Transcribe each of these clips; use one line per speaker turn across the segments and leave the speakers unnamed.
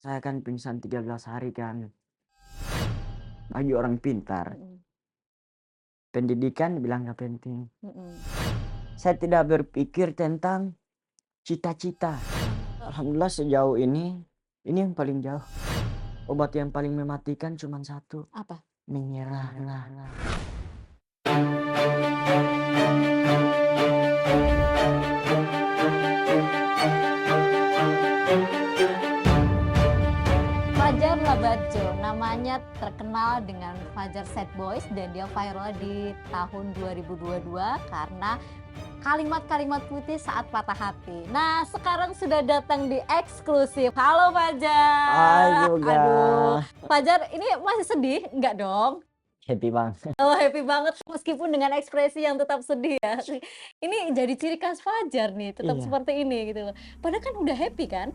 Saya kan pingsan 13 hari kan. Bagi orang pintar,
Mhm
pendidikan bilang nggak penting.
mhm.
Saya tidak berpikir tentang cita-cita. Alhamdulillah sejauh ini yang paling jauh. Obat yang paling mematikan cuma satu,
Apa?
menyerah.
Fajar Labajo, namanya terkenal dengan Fajar Sad Boys dan dia viral di tahun 2022 karena kalimat-kalimat putih saat patah hati. Nah, sekarang sudah datang di eksklusif. Halo
Hai
Fajar.
juga,
Aduh, Fajar ini masih sedih? Enggak dong?
happy Bang.
Oh, happy banget meskipun dengan ekspresi yang tetap sedih ya. Ini jadi ciri khas Fajar nih, tetap
Iya,
seperti ini gitu loh. Padahal kan udah happy kan?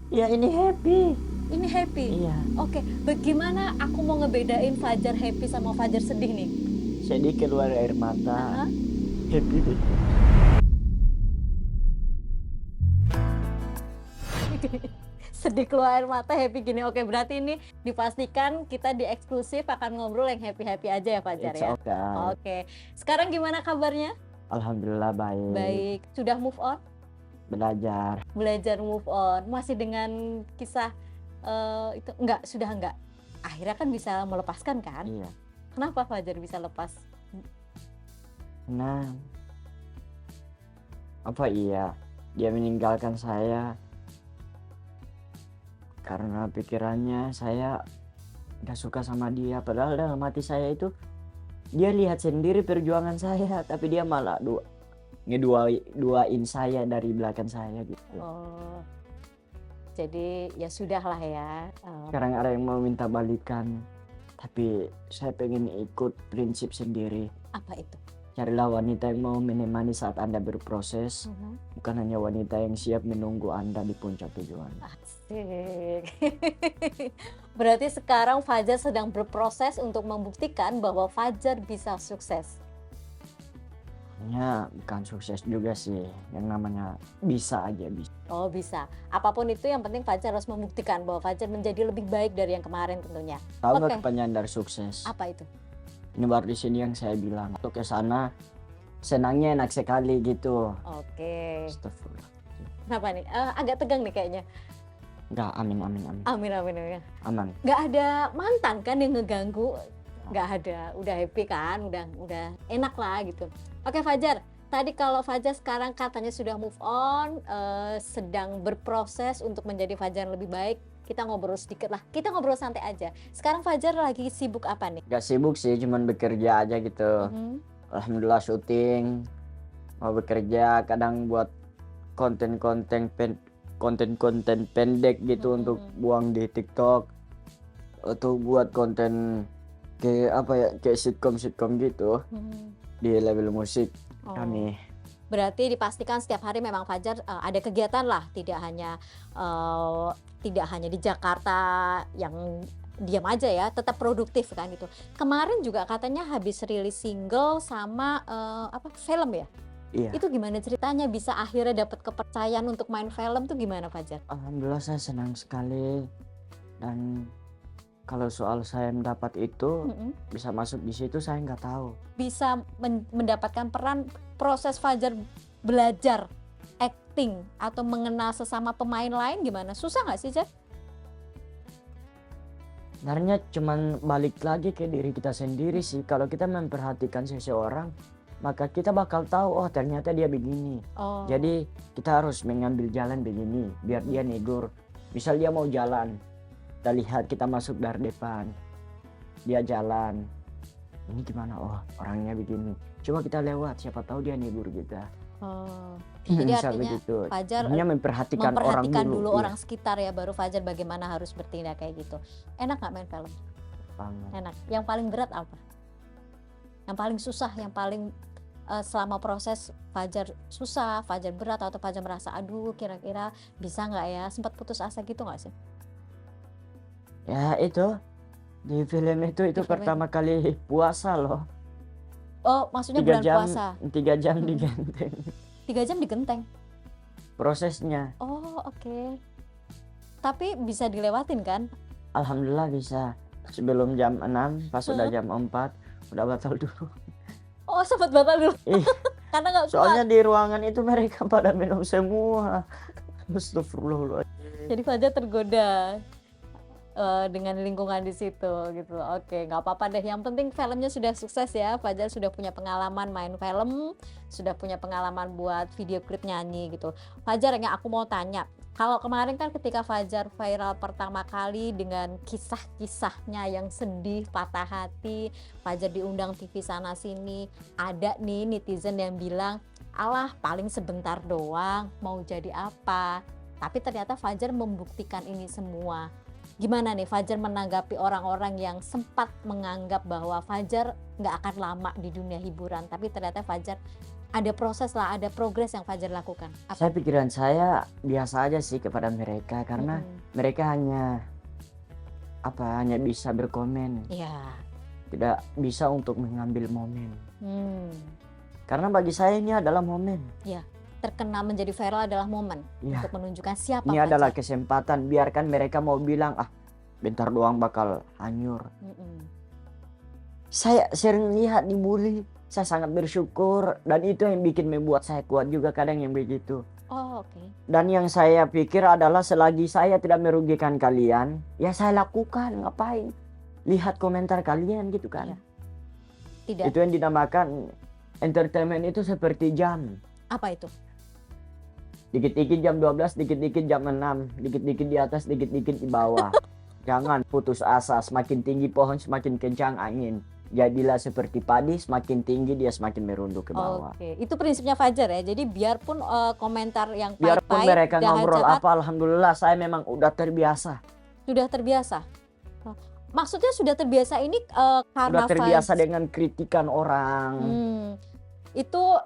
iya ini happy.
Ini happy.
Iya,
Oke, bagaimana aku mau ngebedain Fajar happy sama Fajar sedih nih?
sedih keluar air mata,
Heeh.
happy deh.
Sedih keluar air mata, happy gini. Oke, berarti ini dipastikan kita di eksklusif akan ngobrol yang happy-happy aja ya Fajar
It's
ya?
okay.
Oke. Sekarang gimana kabarnya?
Alhamdulillah baik,
Baik. Sudah move on?
belajar.
Belajar move on. Masih dengan kisah itu enggak, sudah enggak? Akhirnya kan bisa melepaskan kan?
Iya,
Kenapa Fajar bisa lepas?
nah apa iya dia meninggalkan saya karena pikirannya saya nggak suka sama dia, padahal dalam hati saya itu dia lihat sendiri perjuangan saya, tapi dia malah duain saya dari belakang saya gitu.
Oh, jadi ya sudahlah ya.
Sekarang ada yang mau minta balikan, tapi saya pengen ikut prinsip sendiri.
Apa itu?
Carilah wanita yang mau menemani saat Anda berproses,
Mhm.
bukan hanya wanita yang siap menunggu Anda di puncak tujuan.
Asik. Berarti sekarang Fajar sedang berproses untuk membuktikan bahwa Fajar bisa sukses.
Hanya bukan sukses juga sih, yang namanya bisa aja bisa.
Oh, bisa. Apapun itu yang penting Fajar harus membuktikan bahwa Fajar menjadi lebih baik dari yang kemarin tentunya.
Tahu nggak
Oke,
kepanjangan dari sukses?
apa itu?
Ini baru di sini yang saya bilang. Untuk ke sana senangnya enak sekali gitu.
Oke.
Astagfirullah.
Kenapa nih? Agak tegang nih kayaknya.
Enggak, amin amin amin.
Amin, amin, amin.
Aman.
Nggak ada mantan kan yang ngeganggu? Nggak ada. Udah happy kan? Udah enak lah gitu. Oke Fajar, tadi kalau Fajar sekarang katanya sudah move on, sedang berproses untuk menjadi Fajar yang lebih baik. Kita ngobrol sedikit lah. Kita ngobrol santai aja. Sekarang Fajar lagi sibuk apa nih?
Gak sibuk sih, cuman bekerja aja gitu.
Mhm.
Alhamdulillah syuting, mau bekerja, kadang buat konten-konten pendek gitu untuk
Mhm.
buang di TikTok, atau buat konten kayak apa ya, kayak sitkom gitu
Mhm.
di label musik
Oh.
kami.
Berarti dipastikan setiap hari memang Fajar, ada kegiatan lah, eee, tidak hanya di Jakarta yang diam aja ya, tetap produktif kan gitu. Kemarin juga katanya habis rilis single sama, film ya?
Iya,
Itu gimana ceritanya bisa akhirnya dapat kepercayaan untuk main film tuh gimana Fajar?
alhamdulillah saya senang sekali, dan kalau soal saya mendapat itu
Mhm.
bisa masuk di situ saya nggak tahu.
Bisa mendapatkan peran proses Fajar belajar acting atau mengenal sesama pemain lain gimana? Susah nggak sih, Jar?
Sebenarnya cuman balik lagi ke diri kita sendiri sih. Kalau kita memperhatikan seseorang, maka kita bakal tahu, oh ternyata dia begini.
Oh.
Jadi kita harus mengambil jalan begini, biar dia negur. Misal dia mau jalan, kita lihat, kita masuk dari depan, dia jalan. Ini gimana? Oh orangnya begini. Coba kita lewat, siapa tahu dia negur kita.
Oh, jadi
Misal
artinya
begitu.
Fajar,
Hanya memperhatikan orang
memperhatikan
dulu.
dulu
Iya,
orang sekitar ya, baru Fajar bagaimana harus bertindak kayak gitu. Enak nggak main film?
banget.
Enak. Yang paling berat apa? Yang paling susah, yang paling selama proses Fajar susah, Fajar berat, atau Fajar merasa, aduh kira-kira bisa nggak ya? Sempat putus asa gitu nggak sih?
Ya itu, di film itu
Di film itu?
pertama kali puasa loh.
Oh, maksudnya
3
bulan
jam,
puasa.
3 jam
Mm-mm.
diganteng
3 jam digenteng.
prosesnya.
Oh, oke. Tapi bisa dilewatin kan?
Alhamdulillah bisa. Sebelum jam 6, pas udah
Heeh.
jam 4, udah batal dulu.
Oh, sempat batal dulu
Ih,
karena nggak kuat.
soalnya di ruangan itu mereka pada minum semua. Astagfirullahaladzim.
Jadi Fajar tergoda dengan lingkungan di situ gitu. Oke, nggak apa-apa deh. Yang penting filmnya sudah sukses ya. Fajar sudah punya pengalaman main film, sudah punya pengalaman buat video klip nyanyi gitu. Fajar, yang aku mau tanya, kalau kemarin kan ketika Fajar viral pertama kali dengan kisah-kisahnya yang sedih, patah hati, Fajar diundang TV sana sini, ada nih netizen yang bilang, alah paling sebentar doang, mau jadi apa? Tapi ternyata Fajar membuktikan ini semua. Gimana nih Fajar menanggapi orang-orang yang sempat menganggap bahwa Fajar nggak akan lama di dunia hiburan, tapi ternyata Fajar ada proses lah, ada progres yang Fajar lakukan. Apa?
Pikiran saya biasa aja sih kepada mereka karena mereka hanya bisa berkomen,
Iya.
tidak bisa untuk mengambil momen.
Hmm.
Karena bagi saya ini adalah momen.
Terkenal menjadi viral adalah momen
Iya.
untuk menunjukkan siapa
Ini
Fajar.
adalah kesempatan, biarkan mereka mau bilang bentar doang bakal hanyur.
Mm-mm.
Saya sering lihat dibully, saya sangat bersyukur dan itu yang bikin membuat saya kuat juga kadang yang begitu.
Oh, oke.
Dan yang saya pikir adalah selagi saya tidak merugikan kalian, ya saya lakukan, ngapain? Lihat komentar kalian gitu kan.
Iya. Tidak.
Itu yang dinamakan entertainment itu seperti jam.
Apa itu?
Dikit-dikit jam 12, dikit-dikit jam 6, dikit-dikit di atas, dikit-dikit di bawah. Jangan putus asa, semakin tinggi pohon semakin kencang angin. Jadilah seperti padi, semakin tinggi dia semakin merunduk ke bawah.
Oke, itu prinsipnya Fajar ya. Jadi biarpun komentar yang
Biarpun
pahit-pahit,
mereka ngobrol
jahat-jahat,
apa, alhamdulillah saya memang udah terbiasa.
sudah terbiasa. Oh, maksudnya sudah terbiasa ini karena
Udah terbiasa dengan kritikan orang.
Itu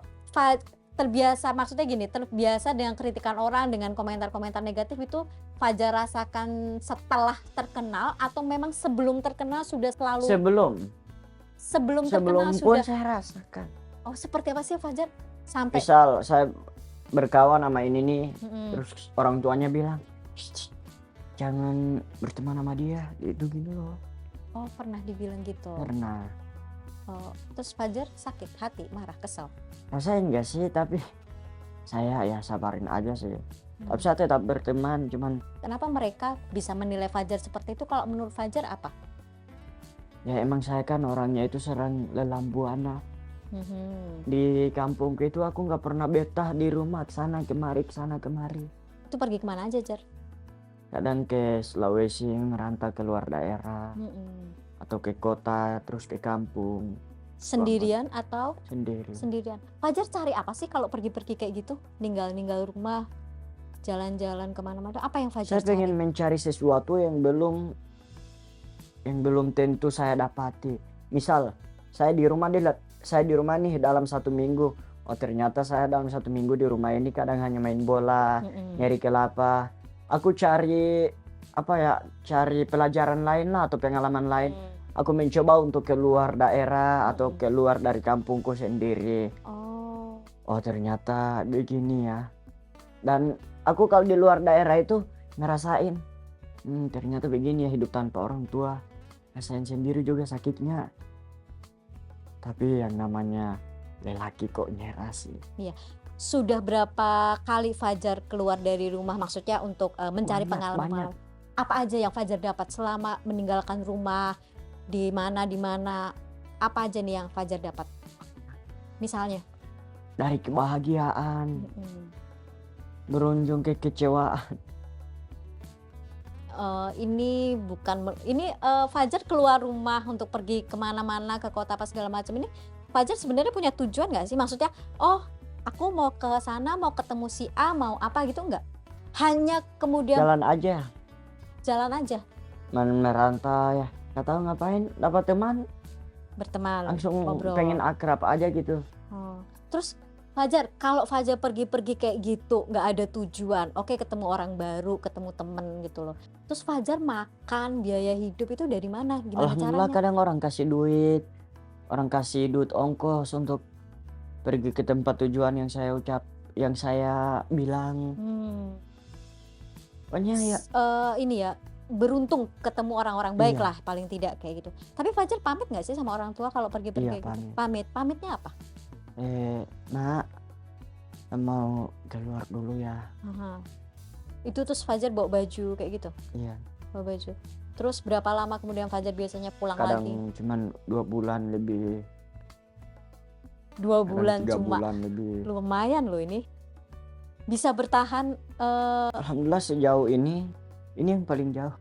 terbiasa, maksudnya gini, terbiasa dengan kritikan orang, dengan komentar-komentar negatif itu Fajar rasakan setelah terkenal atau memang sebelum terkenal sudah selalu sebelum terkenal
pun
sudah.
saya rasakan.
Oh, seperti apa sih Fajar? Sampai
Misal saya berkawan sama ini nih,
Mm-mm.
terus orang tuanya bilang, "Shh, jangan berteman sama dia, itu gini loh."
Oh, pernah dibilang gitu.
Pernah.
Oh, terus Fajar sakit hati, marah, kesel.
Rasain enggak sih, tapi saya ya sabarin aja sih. Tapi saya tetap berteman, cuman
Kenapa mereka bisa menilai Fajar seperti itu? Kalau menurut Fajar apa?
ya emang saya kan orangnya itu sering lelambuana.
Mhm.
Di kampungku itu aku nggak pernah betah di rumah, sana kemari, sana kemari.
Itu pergi kemana aja, Jar?
Kadang ke Sulawesi, ngerantau ke luar daerah,
Mm-mm.
atau ke kota, terus ke kampung
Sendirian atau
sendiri.
sendirian? Fajar cari apa sih kalau pergi-pergi kayak gitu? Ninggal rumah, jalan-jalan kemana-mana. Apa yang Fajar
Saya pengen
cari?
mencari sesuatu yang belum tentu saya dapati. Misal saya di rumah nih dalam 1 minggu. Oh ternyata saya dalam 1 minggu di rumah ini kadang hanya main bola,
Mm-mm.
nyari kelapa. Aku cari cari pelajaran lain lah atau pengalaman lain. Aku mencoba untuk keluar daerah atau keluar dari kampungku sendiri. Oh ternyata begini ya. Dan aku kalau di luar daerah itu ngerasain, ternyata begini ya hidup tanpa orang tua. Rasain sendiri juga sakitnya. Tapi yang namanya lelaki kok nyerah sih.
Iya. Sudah berapa kali Fajar keluar dari rumah, maksudnya untuk mencari pengalaman? Apa aja yang Fajar dapat selama meninggalkan rumah? Di mana? Apa aja nih yang Fajar dapat? Misalnya?
Dari kebahagiaan berujung ke kecewaan.
Ini Fajar keluar rumah untuk pergi kemana-mana, ke kota apa segala macam ini, Fajar sebenarnya punya tujuan nggak sih? Maksudnya, oh aku mau ke sana, mau ketemu si A, mau apa gitu nggak? Hanya kemudian jalan aja.
Merantau ya, nggak tahu ngapain, dapat teman,
Berteman,
langsung
ngobrol.
pengen akrab aja gitu.
Terus Fajar, kalau Fajar pergi-pergi kayak gitu, nggak ada tujuan, oke ketemu orang baru, ketemu temen gitu loh. Terus Fajar makan, biaya hidup itu dari mana? Gimana
Alhamdulillah
caranya?
kadang orang kasih duit ongkos untuk pergi ke tempat tujuan yang saya bilang. Pokoknya ya
ini ya, beruntung ketemu orang-orang baik
iya,
lah paling tidak kayak gitu. Tapi Fajar pamit nggak sih sama orang tua kalau pergi-pergi
iya
kayak gitu?
pamit.
Pamit, pamitnya apa?
Nak, mau keluar dulu ya.
Aha. Itu terus Fajar bawa baju kayak gitu,
Iya,
bawa baju. Terus berapa lama kemudian Fajar biasanya pulang lagi?
kadang cuman 2 bulan lebih,
2
kadang
bulan
3
cuma,
bulan lebih.
lumayan loh ini. Bisa bertahan
Alhamdulillah sejauh ini yang paling jauh.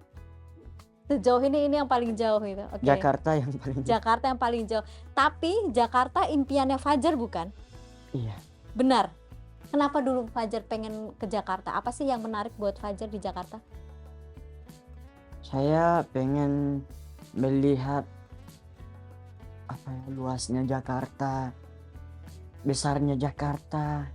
sejauh ini yang paling jauh gitu. Oke.
Jakarta yang paling jauh.
Jakarta yang paling jauh. Tapi Jakarta impiannya Fajar bukan?
Iya,
Benar. Kenapa dulu Fajar pengen ke Jakarta? Apa sih yang menarik buat Fajar di Jakarta?
saya pengen melihat luasnya Jakarta, besarnya Jakarta.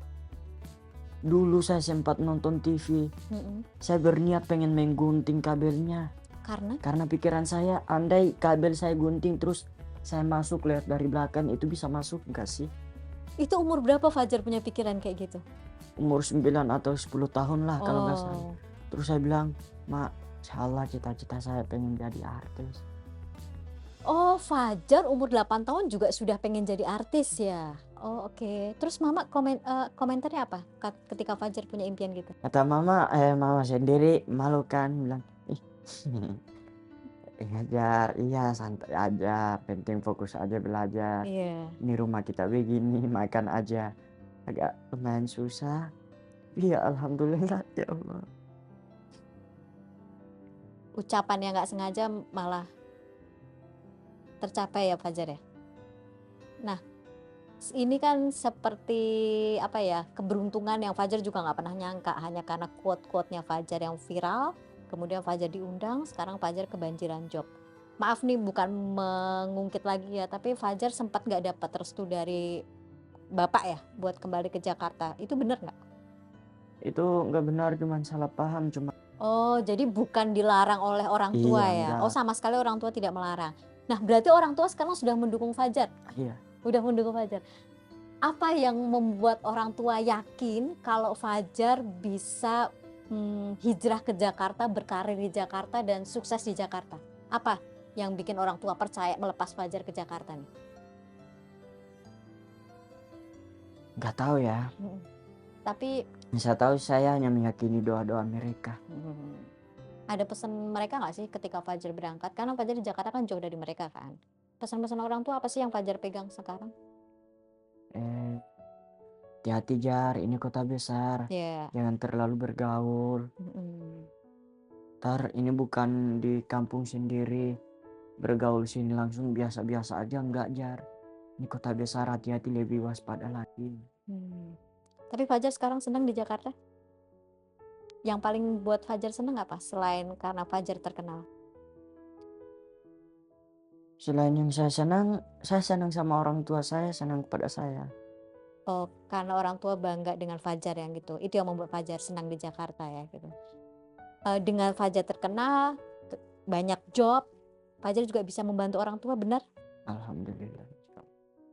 Dulu saya sempat nonton TV,
Mm-mm.
saya berniat pengen menggunting kabelnya.
Karena
Karena pikiran saya, andai kabel saya gunting terus saya masuk lewat dari belakang, itu bisa masuk nggak sih?
itu umur berapa Fajar punya pikiran kayak gitu?
Umur 9 atau 10 tahun lah kalau nggak salah.
Oh,
Terus saya bilang, Mak, salah cita-cita saya pengen jadi artis.
oh Fajar umur 8 tahun juga sudah pengen jadi artis ya? Oh oke. Terus Mama komentarnya apa ketika Fajar punya impian gitu?
Kata mama sendiri malu kan, bilang, ih, ngajar, iya santai aja, penting fokus aja belajar.
Iya.
Ini rumah kita begini, makan aja agak lumayan susah. Iya, alhamdulillah ya Allah.
Ucapan yang nggak sengaja malah tercapai ya Fajar ya? Nah, ini kan seperti apa ya, keberuntungan yang Fajar juga nggak pernah nyangka hanya karena quote-quote-nya Fajar yang viral, kemudian Fajar diundang, sekarang Fajar kebanjiran job. Maaf nih bukan mengungkit lagi ya, tapi Fajar sempat nggak dapat restu dari bapak ya buat kembali ke Jakarta. Itu bener nggak?
Itu nggak benar, cuman salah paham, cuma
Oh, jadi bukan dilarang oleh orang tua
iya
ya?
enggak,
Oh, sama sekali orang tua tidak melarang. Nah, berarti orang tua sekarang sudah mendukung Fajar,
iya.
udah mendukung Fajar. Apa yang membuat orang tua yakin kalau Fajar bisa hijrah ke Jakarta, berkarir di Jakarta dan sukses di Jakarta? Apa yang bikin orang tua percaya melepas Fajar ke Jakarta nih?
Nggak tahu ya.
Mm. Tapi
Saya tahu saya hanya meyakini doa-doa mereka.
ada pesan mereka nggak sih ketika Fajar berangkat? Karena Fajar di Jakarta kan jauh dari mereka kan. Pesan-pesan orang tua apa sih yang Fajar pegang sekarang?
Hati-hati Jar, ini kota besar,
Ya.
jangan terlalu bergaul. Ini bukan di kampung sendiri, bergaul sini langsung biasa-biasa aja, enggak Jar. Ini kota besar, hati-hati, lebih waspada lagi.
Tapi Fajar sekarang senang di Jakarta? Yang paling buat Fajar senang apa selain karena Fajar terkenal?
Selain yang saya senang sama orang tua saya, senang kepada saya.
Oh, karena orang tua bangga dengan Fajar yang gitu. Itu yang membuat Fajar senang di Jakarta ya gitu. Dengan Fajar terkenal, banyak job, Fajar juga bisa membantu orang tua, benar?
Alhamdulillah.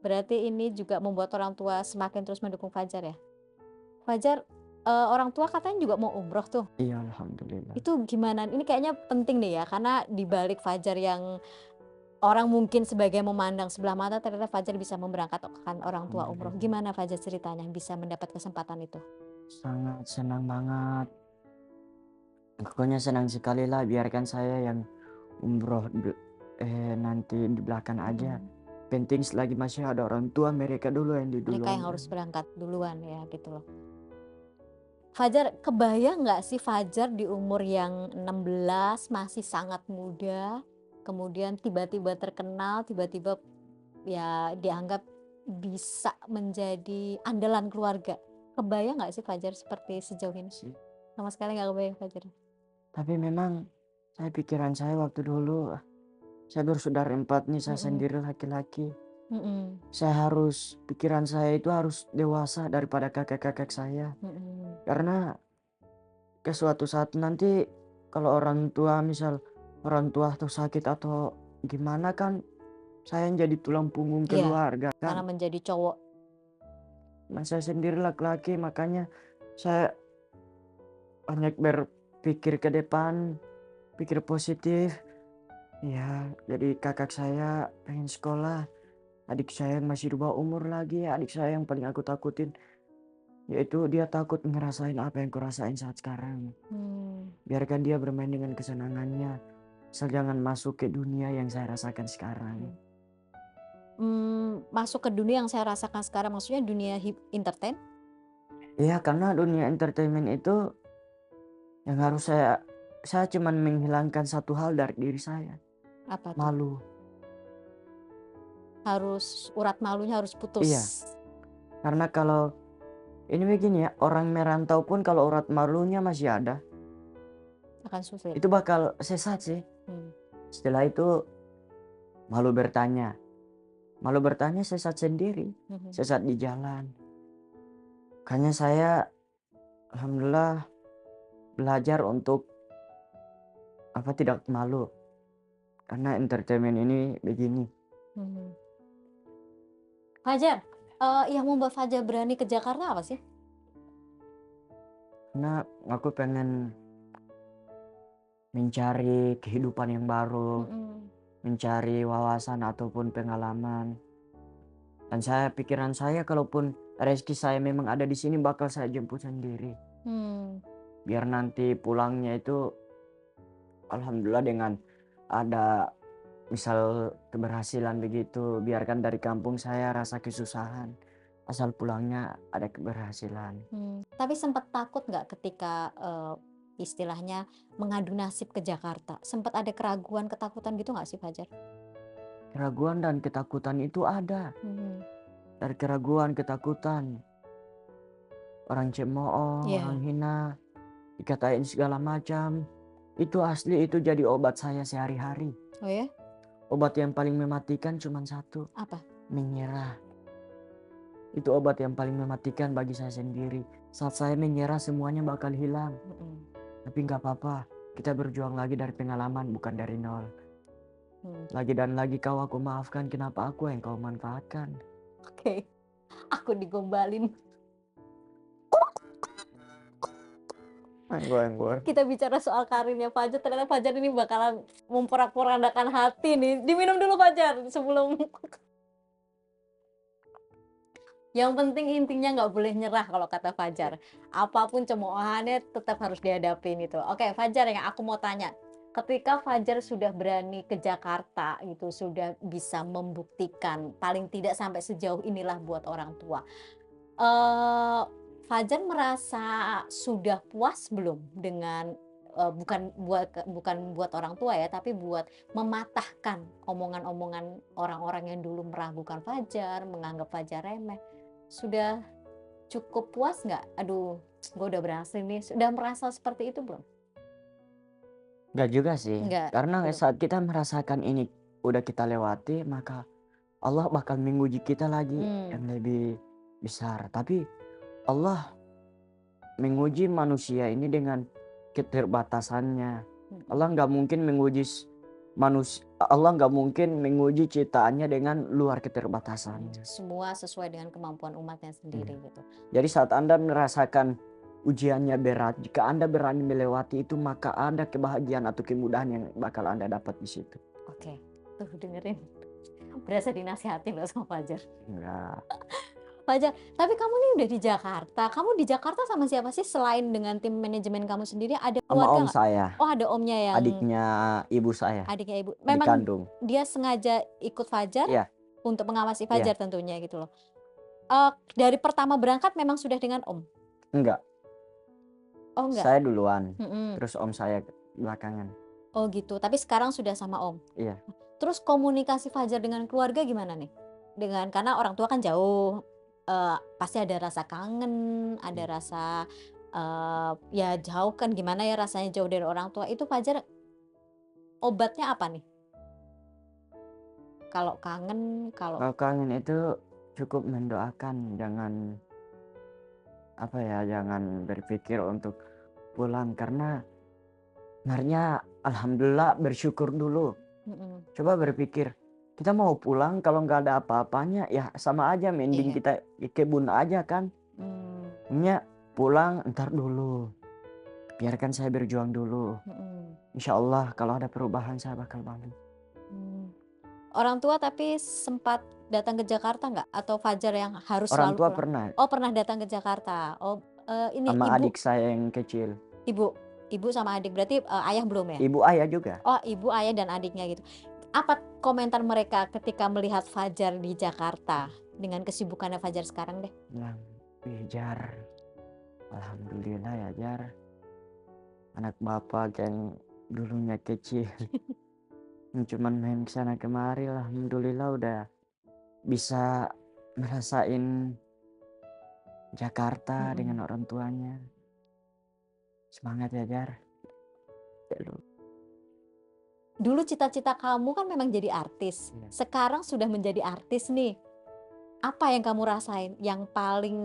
Berarti ini juga membuat orang tua semakin terus mendukung Fajar ya. Fajar, orang tua katanya juga mau umroh tuh.
Iya, alhamdulillah.
Itu gimana? Ini kayaknya penting nih ya, karena di balik Fajar yang orang mungkin sebagai memandang sebelah mata, ternyata Fajar bisa memberangkatkan orang tua umroh. Gimana Fajar ceritanya bisa mendapat kesempatan itu?
Sangat senang banget. Pokoknya senang sekali lah, biarkan saya yang umroh nanti di belakang aja. Penting selagi masih ada orang tua, mereka dulu yang duluan.
Mereka yang harus berangkat duluan ya gitu loh. Fajar, kebayang nggak sih Fajar di umur yang 16 masih sangat muda, kemudian tiba-tiba terkenal, tiba-tiba ya dianggap bisa menjadi andalan keluarga. Kebayang nggak sih Fajar seperti sejauh ini? Sama sekali nggak kebayang Fajar.
Tapi memang pikiran saya waktu dulu, saya bersaudara 4 nih, saya sendiri laki-laki. Pikiran saya itu harus dewasa daripada kakek-kakek saya. Karena ke suatu saat nanti kalau orang tua atau sakit atau gimana kan, saya yang jadi tulang punggung keluarga kan.
Karena menjadi cowok.
Nah, saya sendiri laki-laki, makanya saya banyak pikir ke depan, pikir positif. Ya, jadi kakak saya pengen sekolah, adik saya yang masih di bawah umur lagi, adik saya yang paling aku takutin, yaitu dia takut ngerasain apa yang kurasain saat sekarang. Biarkan dia bermain dengan kesenangannya, asal jangan masuk ke dunia yang saya rasakan sekarang.
Masuk ke dunia yang saya rasakan sekarang, maksudnya dunia entertain?
Iya, karena dunia entertainment itu yang harus saya cuman menghilangkan satu hal dari diri saya,
Apa tuh?
malu.
Harus urat malunya harus putus.
Iya. Karena kalau ini begini ya, orang merantau pun kalau urat malunya masih ada,
Akan sulit.
itu bakal sesat sih. Setelah itu malu bertanya sesat sendiri, sesat di jalan. Makanya saya alhamdulillah belajar untuk tidak malu, karena entertainment ini begini.
Fajar, yang membuat Fajar berani ke Jakarta apa sih?
Karena aku pengen mencari kehidupan yang baru, mencari wawasan ataupun pengalaman. Dan pikiran saya kalaupun rezeki saya memang ada di sini bakal saya jemput sendiri. Biar nanti pulangnya itu alhamdulillah dengan ada misal keberhasilan begitu, biarkan dari kampung saya rasa kesusahan, asal pulangnya ada keberhasilan.
Tapi sempat takut nggak ketika istilahnya mengadu nasib ke Jakarta? Sempat ada keraguan, ketakutan gitu nggak sih Fajar?
Keraguan dan ketakutan itu ada. Dari keraguan, ketakutan, orang cemooh, orang hina, dikatain segala macam, itu asli, itu jadi obat saya sehari-hari.
Oh ya?
Obat yang paling mematikan cuma satu.
Apa?
Menyerah. Itu obat yang paling mematikan bagi saya sendiri. Saat saya menyerah semuanya bakal hilang. Tapi nggak apa-apa, kita berjuang lagi dari pengalaman, bukan dari nol. Lagi dan lagi kau aku maafkan, kenapa aku yang kau manfaatkan?
Oke. Aku digombalin. Kita bicara soal karirnya Fajar, ternyata Fajar ini bakalan memporak-porandakan hati nih. Diminum dulu Fajar sebelum. Yang penting intinya nggak boleh nyerah kalau kata Fajar. Apapun cemoohannya tetap harus dihadapin itu. Oke Fajar, yang aku mau tanya, ketika Fajar sudah berani ke Jakarta gitu, sudah bisa membuktikan paling tidak sampai sejauh inilah buat orang tua. Fajar merasa sudah puas belum dengan bukan buat orang tua ya, tapi buat mematahkan omongan-omongan orang-orang yang dulu meragukan Fajar, menganggap Fajar remeh. Sudah cukup puas nggak? Aduh, gue udah berhasil nih. Sudah merasa seperti itu belum?
Nggak juga sih.
Nggak,
Karena
belum.
saat kita merasakan ini udah kita lewati, maka Allah bakal menguji kita lagi yang lebih besar. Tapi Allah menguji manusia ini dengan keterbatasannya. Allah nggak mungkin menguji manusia. Allah nggak mungkin menguji ciptaannya dengan luar keterbatasannya.
Semua sesuai dengan kemampuan umatnya sendiri gitu.
Jadi saat Anda merasakan ujiannya berat, jika Anda berani melewati itu, maka ada kebahagiaan atau kemudahan yang bakal Anda dapat di situ.
Oke, tuh dengerin. Berasa dinasihatin loh sama Fajar.
Enggak.
Fajar, tapi kamu nih udah di Jakarta. Kamu di Jakarta sama siapa sih selain dengan tim manajemen kamu sendiri? Ada
Sama
keluarga
om
nggak?
saya,
Oh, ada omnya yang
adiknya ibu saya,
adiknya ibu.
adik
Memang
kandung.
dia sengaja ikut Fajar
Iya.
untuk mengawasi Fajar tentunya gitu loh. Dari pertama berangkat memang sudah dengan om?
Enggak.
Oh enggak.
Saya duluan, terus om saya belakangan.
Oh gitu. Tapi sekarang sudah sama om.
Iya.
Terus komunikasi Fajar dengan keluarga gimana nih? Karena orang tua kan jauh. Pasti ada rasa kangen, ada rasa ya jauh kan, gimana ya rasanya jauh dari orang tua. Itu Fajar obatnya apa nih? Kalau kangen,
Kalau kangen itu cukup mendoakan, jangan berpikir untuk pulang, karena sebenarnya alhamdulillah bersyukur dulu. Coba berpikir, kita mau pulang kalau nggak ada apa-apanya ya sama aja, mending kita kebun aja kan. Pulang ntar dulu. biarkan saya berjuang dulu. Insya Allah kalau ada perubahan saya bakal bantu.
Orang tua tapi sempat datang ke Jakarta nggak? Atau Fajar yang harus
Orang
selalu
tua
pulang?
pernah
Oh, pernah datang ke Jakarta. Oh, ini
sama
ibu,
adik saya yang kecil.
ibu sama adik. Berarti ayah belum ya?
Ibu ayah juga.
Oh, ibu, ayah, dan adiknya gitu. Apa komentar mereka ketika melihat Fajar di Jakarta dengan kesibukannya Fajar sekarang deh?
Bilang, "Wih, Jar, alhamdulillah ya Jar. Anak bapak yang dulunya kecil cuman main kesana kemari, alhamdulillah udah bisa merasain Jakarta dengan orang tuanya. Semangat ya Jar."
Dulu cita-cita kamu kan memang jadi artis.
Iya.
Sekarang sudah menjadi artis nih. Apa yang kamu rasain yang paling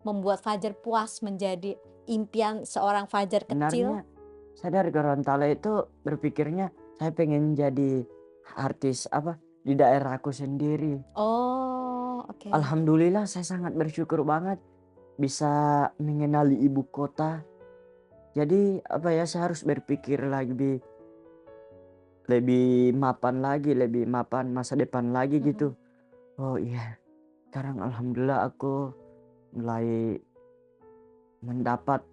membuat Fajar puas menjadi impian seorang Fajar kecil?
Sebenarnya saya dari Gorontalo itu berpikirnya saya pengen jadi artis di daerahku sendiri.
Oh, oke.
Alhamdulillah saya sangat bersyukur banget bisa mengenali ibu kota. Jadi saya harus berpikir lebih mapan masa depan lagi gitu. Oh iya, sekarang alhamdulillah aku mulai mendapat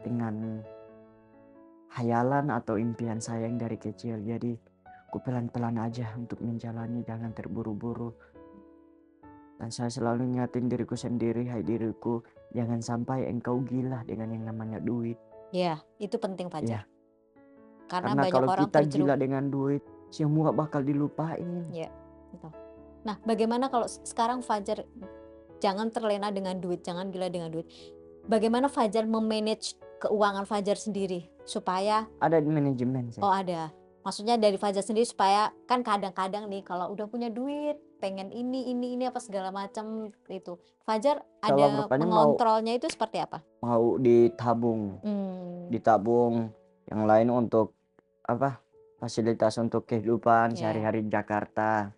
dengan hayalan atau impian saya yang dari kecil. Jadi aku pelan-pelan aja untuk menjalani, jangan terburu-buru. Dan saya selalu ingatin diriku sendiri, hai diriku, jangan sampai engkau gila dengan yang namanya duit.
Ya, itu penting Fajar.
Ya.
Karena
Karena
banyak
kalau
orang
kita
terjerumus.
gila dengan duit, semua bakal dilupain.
Ya, betul. Nah, bagaimana kalau sekarang Fajar jangan terlena dengan duit, jangan gila dengan duit. Bagaimana Fajar memanage keuangan Fajar sendiri supaya
Ada di manajemen saya.
oh ada. Maksudnya dari Fajar sendiri supaya kan kadang-kadang nih kalau udah punya duit pengen ini apa segala macam itu. Fajar
Kalau
ada
rupanya
mengontrolnya itu seperti apa?
mau ditabung, yang lain untuk fasilitas untuk kehidupan sehari-hari di Jakarta.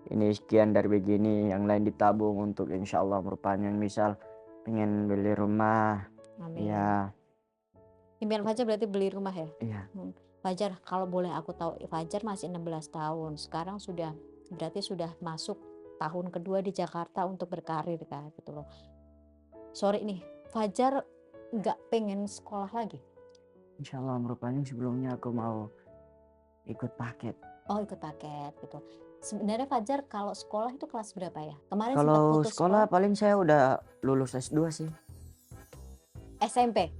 Ini sekian dari begini, yang lain ditabung untuk insya Allah merupanya misal pengen beli rumah.
Amin.
Ya.
Impian Fajar berarti beli rumah ya?
Iya.
Fajar, kalau boleh aku tahu, Fajar masih 16 tahun. Sekarang berarti sudah masuk tahun kedua di Jakarta untuk berkarir kan gitu loh. Sorry nih, Fajar nggak pengen sekolah lagi?
Insya Allah merupanya sebelumnya aku mau ikut paket.
Oh, ikut paket gitu. Sebenarnya Fajar kalau sekolah itu kelas berapa ya? Kemarin sempat
Kalau
putus
sekolah paling saya udah lulus S2 sih.
SMP?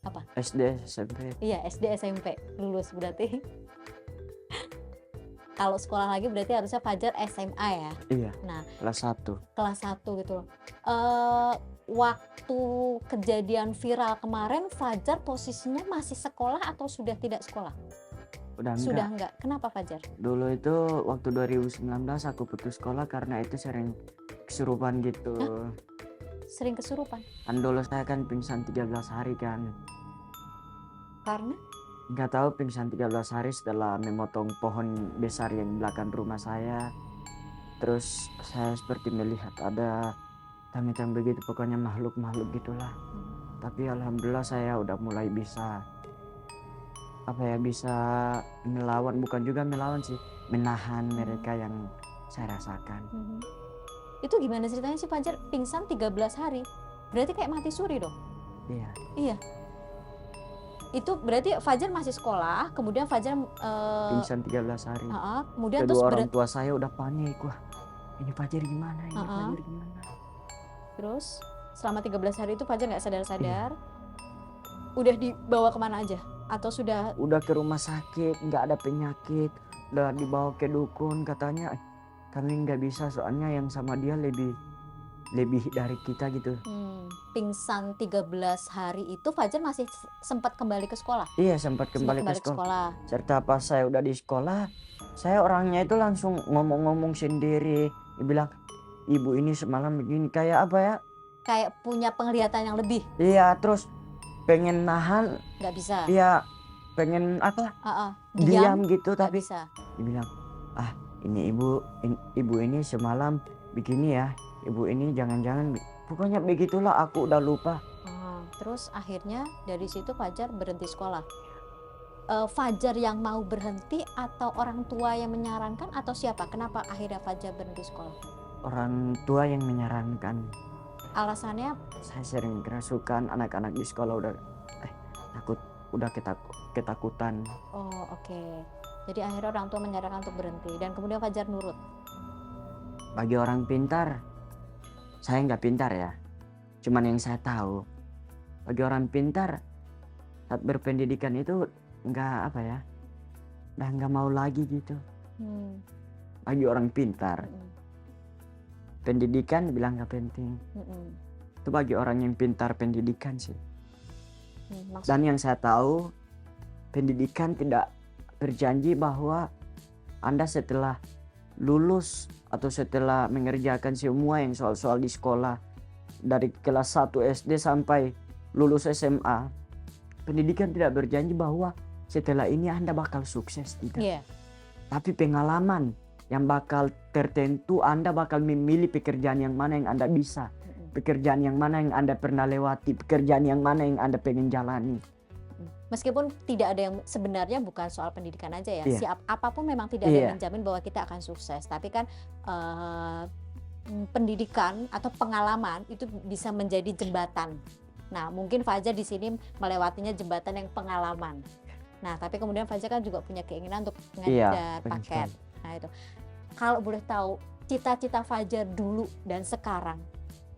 Apa?
SD, SMP.
Iya, SD, SMP lulus berarti. Kalau sekolah lagi berarti harusnya Fajar SMA ya?
Iya.
Nah,
kelas 1.
Kelas 1 gitu loh. Waktu kejadian viral kemarin Fajar posisinya masih sekolah atau sudah tidak sekolah? Sudah enggak. Kenapa Fajar?
Dulu itu waktu 2019 aku putus sekolah karena itu sering kesurupan gitu.
Hah? Sering kesurupan?
Kan dulu saya kan pingsan 13 hari kan.
Karena?
Nggak tahu, pingsan 13 hari setelah memotong pohon besar yang di belakang rumah saya. Terus saya seperti melihat ada hitam-hitam begitu, pokoknya makhluk-makhluk gitulah. Tapi alhamdulillah saya udah mulai bisa bisa melawan, bukan juga melawan sih, menahan mereka yang saya rasakan.
Itu gimana ceritanya sih Fajar pingsan 13 hari? Berarti kayak mati suri dong? Iya. Itu berarti Fajar masih sekolah, kemudian Fajar
pingsan 13 hari.
Kemudian
Kedua
terus
orang tua saya udah panik, wah ini Fajar gimana, Fajar gimana.
Terus selama 13 hari itu Fajar nggak sadar-sadar. Udah dibawa kemana aja? Atau sudah
ke rumah sakit, nggak ada penyakit, udah dibawa ke dukun, katanya kami nggak bisa soalnya yang sama dia lebih dari kita gitu.
Pingsan 13 hari itu Fajar masih sempat kembali ke sekolah?
Iya, sempat kembali ke sekolah. Serta pas saya udah di sekolah, saya orangnya itu langsung ngomong-ngomong sendiri. Dia bilang, ibu ini semalam begini, kayak apa ya?
Kayak punya penglihatan yang lebih.
Iya, terus pengen nahan
nggak bisa.
Iya, pengen diam gitu, tapi
bisa.
Dibilang, ini ibu ini semalam begini ya, ibu ini jangan-jangan, pokoknya begitulah, aku udah lupa.
Terus akhirnya dari situ Fajar berhenti sekolah. Fajar yang mau berhenti atau orang tua yang menyarankan atau siapa? Kenapa akhirnya Fajar berhenti sekolah?
Orang tua yang menyarankan.
Alasannya?
Saya sering kerasukan, anak-anak di sekolah udah ketakutan.
Oh, oke. Jadi akhirnya orang tua menyarankan untuk berhenti dan kemudian Fajar nurut.
Bagi orang pintar, saya nggak pintar ya, cuman yang saya tahu, bagi orang pintar saat berpendidikan itu udah nggak mau lagi gitu. Bagi orang pintar, pendidikan bilang nggak penting. Itu bagi orang yang pintar pendidikan sih. Dan yang saya tahu, pendidikan tidak berjanji bahwa Anda setelah lulus atau setelah mengerjakan semua yang soal-soal di sekolah dari kelas 1 SD sampai lulus SMA, pendidikan tidak berjanji bahwa setelah ini Anda bakal sukses, tidak.
Yeah.
Tapi pengalaman yang bakal tertentu, Anda bakal memilih pekerjaan yang mana yang Anda bisa, pekerjaan yang mana yang Anda pernah lewati, pekerjaan yang mana yang Anda pengen jalani.
Meskipun tidak ada yang sebenarnya bukan soal pendidikan aja ya,
Iya.
apapun memang tidak ada yang menjamin bahwa kita akan sukses. Tapi kan pendidikan atau pengalaman itu bisa menjadi jembatan. Nah, mungkin Fajar di sini melewatinya jembatan yang pengalaman. Nah, tapi kemudian Fajar kan juga punya keinginan untuk mengejar paket. Nah, itu. Kalau boleh tahu, cita-cita Fajar dulu dan sekarang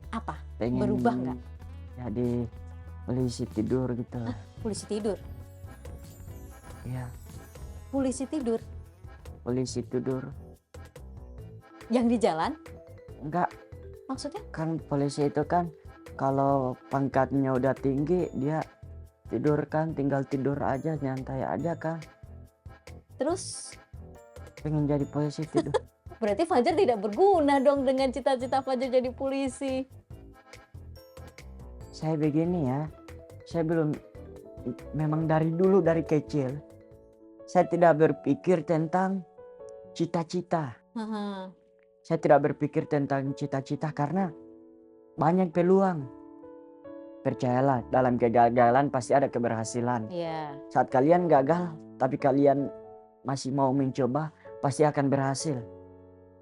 apa?
Pengen
berubah nggak?
Jadi polisi tidur gitu.
Polisi tidur?
Iya.
Polisi tidur?
Polisi tidur.
Yang di jalan?
Enggak.
Maksudnya?
Kan polisi itu kan kalau pangkatnya udah tinggi, dia tidur kan, tinggal tidur aja, nyantai aja kan.
Terus?
Pengen jadi polisi tidur.
Berarti Fajar tidak berguna dong dengan cita-cita Fajar jadi polisi.
Saya begini ya, saya memang dari dulu, dari kecil, saya tidak berpikir tentang cita-cita. Saya tidak berpikir tentang cita-cita karena banyak peluang. Percayalah, dalam kegagalan pasti ada keberhasilan.
Yeah.
Saat kalian gagal, tapi kalian masih mau mencoba, pasti akan berhasil.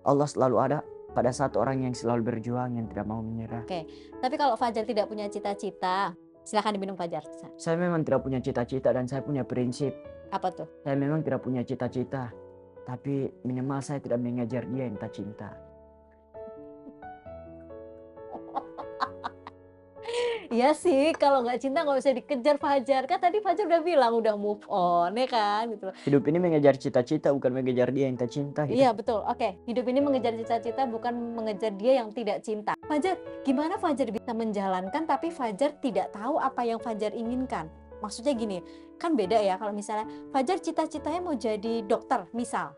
Allah selalu ada pada satu orang yang selalu berjuang, yang tidak mau menyerah.
Oke, tapi kalau Fajar tidak punya cita-cita, silakan diminum Fajar.
Saya memang tidak punya cita-cita dan saya punya prinsip.
Apa tuh?
Saya memang tidak punya cita-cita, tapi minimal saya tidak mengejar dia yang tak cinta.
Iya sih, kalau nggak cinta nggak bisa dikejar Fajar. Kan tadi Fajar udah bilang udah move on, ya kan? Gitu.
Hidup ini mengejar cita-cita, bukan mengejar dia yang tak cinta. Gitu.
Iya betul. Oke, hidup ini mengejar cita-cita, bukan mengejar dia yang tidak cinta. Fajar, gimana Fajar bisa menjalankan tapi Fajar tidak tahu apa yang Fajar inginkan? Maksudnya gini, kan beda ya kalau misalnya Fajar cita-citanya mau jadi dokter, misal.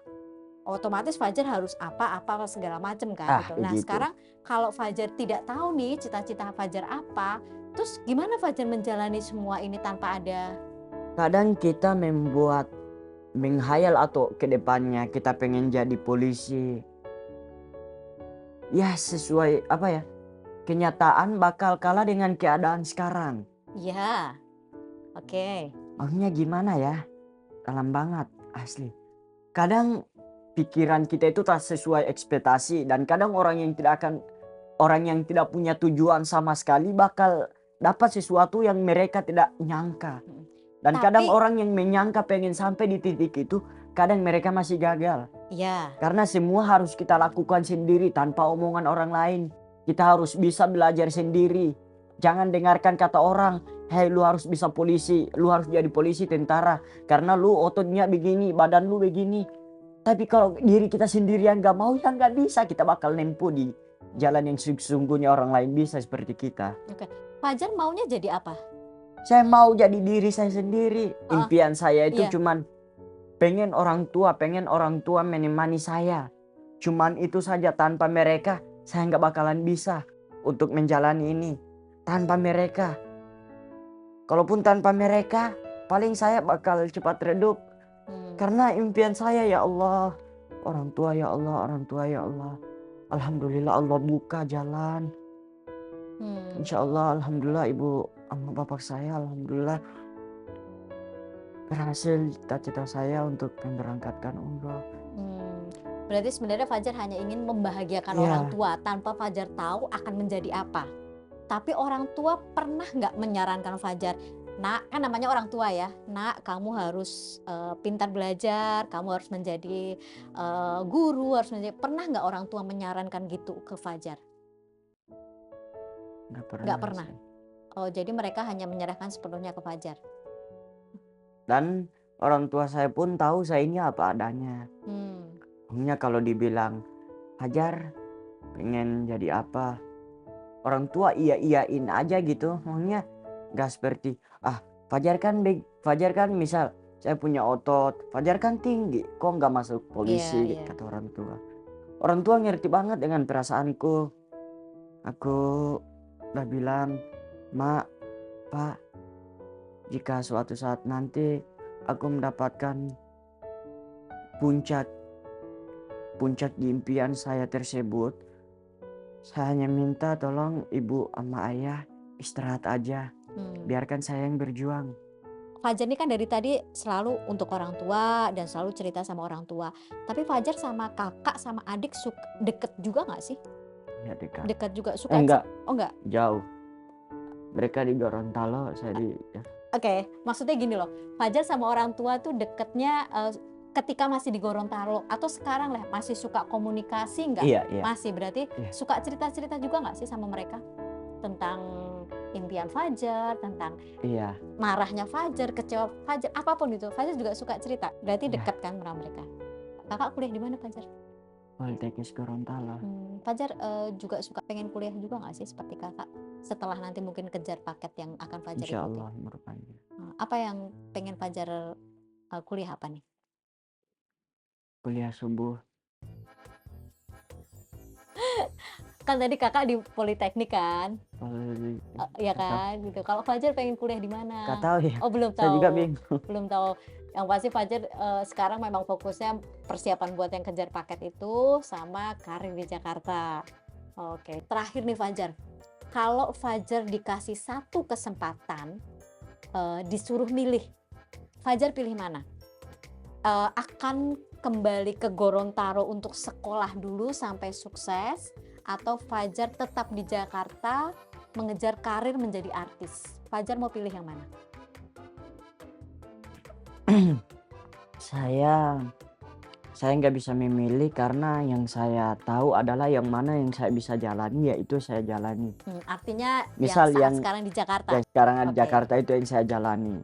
Otomatis Fajar harus apa segala macam kan gitu. Nah, sekarang kalau Fajar tidak tahu nih cita-cita Fajar apa, terus gimana Fajar menjalani semua ini tanpa ada?
Kadang kita menghayal atau ke depannya kita pengen jadi polisi. Ya sesuai kenyataan bakal kalah dengan keadaan sekarang.
Ya, oke.
Maksudnya gimana ya? Dalam banget, asli. Kadang pikiran kita itu tak sesuai ekspektasi dan kadang orang yang tidak punya tujuan sama sekali bakal dapat sesuatu yang mereka tidak nyangka. Dan kadang orang yang menyangka pengen sampai di titik itu, kadang mereka masih gagal.
Iya.
Karena semua harus kita lakukan sendiri tanpa omongan orang lain. Kita harus bisa belajar sendiri. Jangan dengarkan kata orang, "Hei, lu harus bisa polisi, lu harus jadi polisi, tentara. Karena lu ototnya begini, badan lu begini." Tapi kalau diri kita sendirian gak mau, ya gak bisa. Kita bakal nempuh di jalan yang sesungguhnya orang lain bisa seperti kita.
Oke. Fajar maunya jadi apa?
Saya mau jadi diri saya sendiri. Impian saya itu cuman pengen orang tua menemani saya. Cuman itu saja, tanpa mereka saya gak bakalan bisa untuk menjalani ini. Tanpa mereka. Kalaupun tanpa mereka, paling saya bakal cepat redup. Karena impian saya, ya Allah, orang tua ya Allah. Alhamdulillah Allah buka jalan. Insya Allah, alhamdulillah Ibu sama bapak saya alhamdulillah berhasil cita-cita saya untuk memberangkatkan umroh.
Hmm, berarti sebenarnya Fajar hanya ingin membahagiakan orang
Iya,
tua tanpa Fajar tahu akan menjadi apa. Tapi orang tua pernah nggak menyarankan Fajar, "Nak," kan namanya orang tua ya, "Nak, kamu harus pintar belajar, kamu harus menjadi guru, harus menjadi..." Pernah nggak orang tua menyarankan gitu ke Fajar?
nggak
Nggak
pernah
pernah.
sih.
Oh, jadi mereka hanya menyerahkan sepenuhnya ke Fajar.
Dan orang tua saya pun tahu saya ini apa adanya.
Hmm,
Hanya kalau dibilang, Hajar pengen jadi apa? Orang tua iya-iyain aja gitu. Maksudnya nggak seperti, ah Fajar kan misal saya punya otot, Fajar kan tinggi, kok nggak masuk
iya,
polisi
iya.
kata orang tua. Orang tua ngerti banget dengan perasaanku. Aku udah bilang, Mak, Pak, jika suatu saat nanti aku mendapatkan puncak puncak impian saya tersebut, saya hanya minta tolong ibu sama ayah istirahat aja,
Hmm.
biarkan saya yang berjuang.
Fajar ini kan dari tadi selalu untuk orang tua dan selalu cerita sama orang tua. Tapi Fajar sama kakak sama adik deket juga nggak sih?
Ya dekat.
Dekat juga suka.
Enggak,
Oh nggak?
jauh. Mereka di Gorontalo, saya di ya.
Oke, maksudnya gini loh. Fajar sama orang tua tuh deketnya ketika masih di Gorontalo atau sekarang lah masih suka komunikasi nggak?
Iya, iya,
Masih, berarti
iya,
suka cerita-cerita juga nggak sih sama mereka tentang impian Fajar, tentang
iya,
marahnya Fajar, kecewa Fajar, apapun itu. Fajar juga suka cerita. Berarti
iya.
dekat kan sama mereka. Kakak kuliah di mana, Fajar?
Politeknik Gorontalo.
Fajar juga suka pengen kuliah juga nggak sih seperti kakak? Setelah nanti mungkin kejar paket yang akan Fajar
Insya
ikuti.
Allah merupakan.
Apa yang pengen Fajar kuliah apa nih?
Kuliah subuh.
Kan tadi kakak di Politeknik kan?
Poli-
Iya
Gak tahu,
kan, gitu. Kalau Fajar pengen kuliah di
gak
mana?
tahu ya.
Oh, belum
Saya juga
tahu.
bingung.
Belum tahu. Yang pasti Fajar sekarang memang fokusnya persiapan buat yang kejar paket itu sama karir di Jakarta. Oke, terakhir nih Fajar. Kalau Fajar dikasih satu kesempatan, disuruh milih, Fajar pilih mana? Akan kembali ke Gorontalo untuk sekolah dulu sampai sukses, atau Fajar tetap di Jakarta mengejar karir menjadi artis? Fajar mau pilih yang mana?
Saya nggak bisa memilih karena yang saya tahu adalah yang mana yang saya bisa jalani, yaitu saya jalani.
Artinya
Misal
yang saat
yang
sekarang di Jakarta.
sekarang di
Oke.
Jakarta itu yang saya jalani.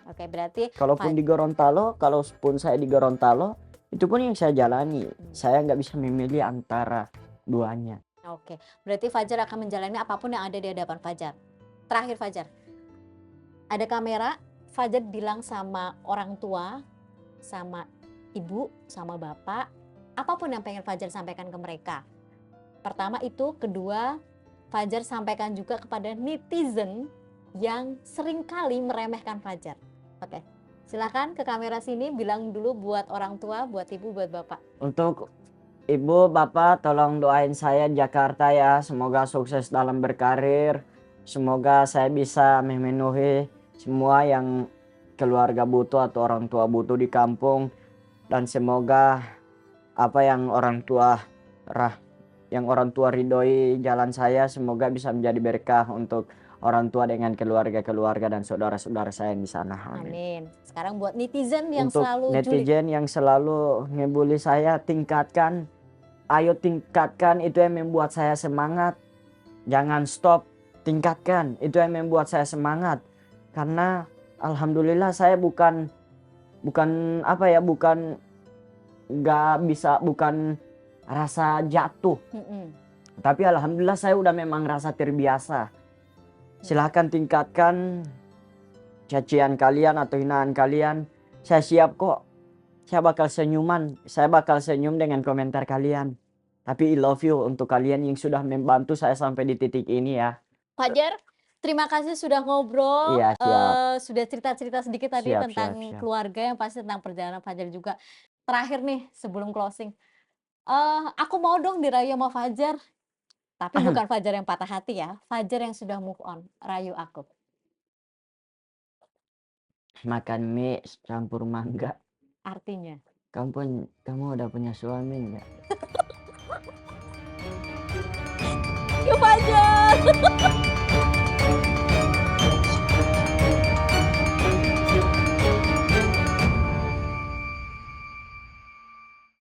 Oke, berarti
Kalaupun di Gorontalo, kalaupun saya di Gorontalo, itu pun yang saya jalani. Saya nggak bisa memilih antara duanya.
Oke, berarti Fajar akan menjalani apapun yang ada di hadapan Fajar. Terakhir Fajar, ada kamera, Fajar bilang sama orang tua, sama ibu, sama bapak, apapun yang pengen Fajar sampaikan ke mereka. Pertama itu, kedua, Fajar sampaikan juga kepada netizen yang seringkali meremehkan Fajar. Oke, silakan ke kamera sini, bilang dulu buat orang tua, buat ibu, buat bapak.
Untuk ibu, bapak, tolong doain saya di Jakarta ya. Semoga sukses dalam berkarir. Semoga saya bisa memenuhi semua yang keluarga butuh atau orang tua butuh di kampung. Dan semoga apa yang orang tua ridhoi jalan saya, semoga bisa menjadi berkah untuk orang tua dengan keluarga-keluarga dan saudara-saudara saya yang di sana. Amin.
Amin. Sekarang buat netizen yang
Untuk
selalu
netizen yang selalu ngebully saya, ayo tingkatkan, itu yang membuat saya semangat. Jangan stop, tingkatkan, itu yang membuat saya semangat. Karena alhamdulillah saya bukan rasa jatuh. Tapi alhamdulillah saya udah memang rasa terbiasa. Silahkan tingkatkan cacian kalian atau hinaan kalian. Saya siap kok. Saya bakal senyum dengan komentar kalian. Tapi I love you untuk kalian yang sudah membantu saya sampai di titik ini ya.
Fajar, terima kasih sudah ngobrol,
Iya, siap.
sudah cerita-cerita sedikit tadi
Siap,
tentang
siap.
keluarga, yang pasti tentang perjalanan Fajar juga. Terakhir nih sebelum closing, aku mau dong dirayu sama Fajar. Tapi bukan Fajar yang patah hati ya, Fajar yang sudah move on. Rayu aku.
Makan mie campur mangga.
Artinya,
Kamu udah punya suami nggak?